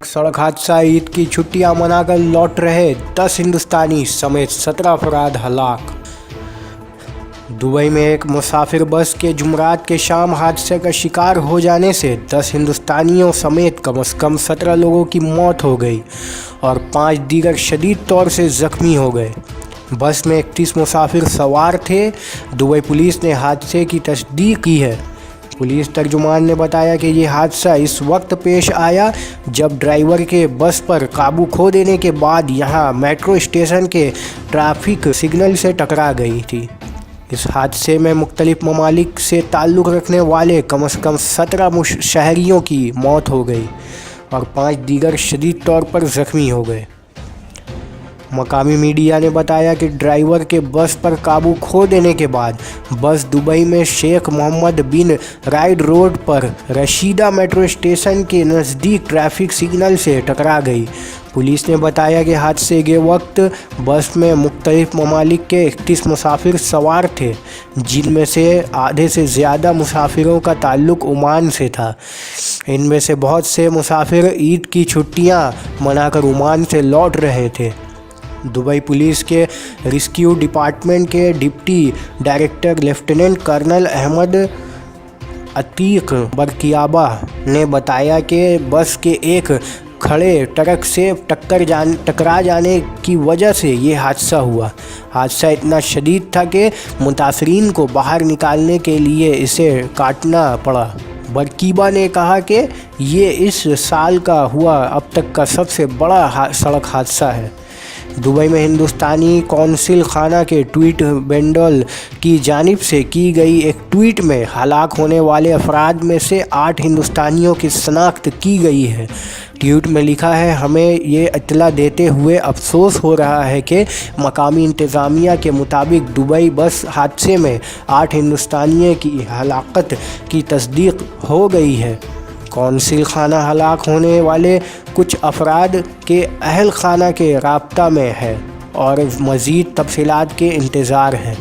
सड़क हादसा, ईद की छुट्टियां मनाकर लौट रहे 10 हिंदुस्तानी समेत 17 अफराद हलाक। दुबई में एक मुसाफिर बस के जुमरात के शाम हादसे का शिकार हो जाने से 10 हिंदुस्तानियों समेत कम से कम 17 लोगों की मौत हो गई और 5 दीगर शदीद तौर से ज़ख्मी हो गए। बस में 31 मुसाफिर सवार थे। दुबई पुलिस ने हादसे की तस्दीक की है। पुलिस तर्जुमान ने बताया कि ये हादसा इस वक्त पेश आया जब ड्राइवर के बस पर काबू खो देने के बाद यहां मेट्रो स्टेशन के ट्रैफिक सिग्नल से टकरा गई थी। इस हादसे में मुख्तलिफ ममालिक से ताल्लुक़ रखने वाले कम से कम 17 शहरियों की मौत हो गई और 5 दीगर शदीद तौर पर ज़ख्मी हो गए। मकामी मीडिया ने बताया कि ड्राइवर के बस पर काबू खो देने के बाद बस दुबई में शेख मोहम्मद बिन राइड रोड पर रशीदा मेट्रो स्टेशन के नज़दीक ट्रैफिक सिग्नल से टकरा गई। पुलिस ने बताया कि हादसे के वक्त बस में मुख्तलिफ ममालिक के 31 मुसाफिर सवार थे, जिनमें से आधे से ज़्यादा मुसाफिरों का ताल्लुक़ ओमान से था। इनमें से बहुत से मुसाफिर ईद की छुट्टियां मनाकर ओमान से लौट रहे थे। दुबई पुलिस के रेस्क्यू डिपार्टमेंट के deputy director lieutenant colonel Ahmed Ateeq बरकियाबा ने बताया कि बस के एक खड़े ट्रक से टकरा जाने की वजह से ये हादसा हुआ। हादसा इतना शदीद था कि मुतासरीन को बाहर निकालने के लिए इसे काटना पड़ा। बरकीबा ने कहा कि ये इस साल का हुआ अब तक का सबसे बड़ा सड़क हादसा है। दुबई में हिंदुस्तानी कौंसिल खाना के ट्वीट बेंडल की जानिब से की गई एक ट्वीट में हलाक होने वाले अफराद में से 8 हिंदुस्तानियों की शनाख्त की गई है। ट्वीट में लिखा है, हमें ये इत्तला देते हुए अफसोस हो रहा है कि मकामी इंतज़ामिया के मुताबिक दुबई बस हादसे में 8 हिंदुस्तानियों की हलाकत की तस्दीक हो गई है। कौंसिल खाना हलाक होने वाले कुछ अफराद के अहल खाना के राब्ता में है और मज़ीद तफसीलात के इंतज़ार है।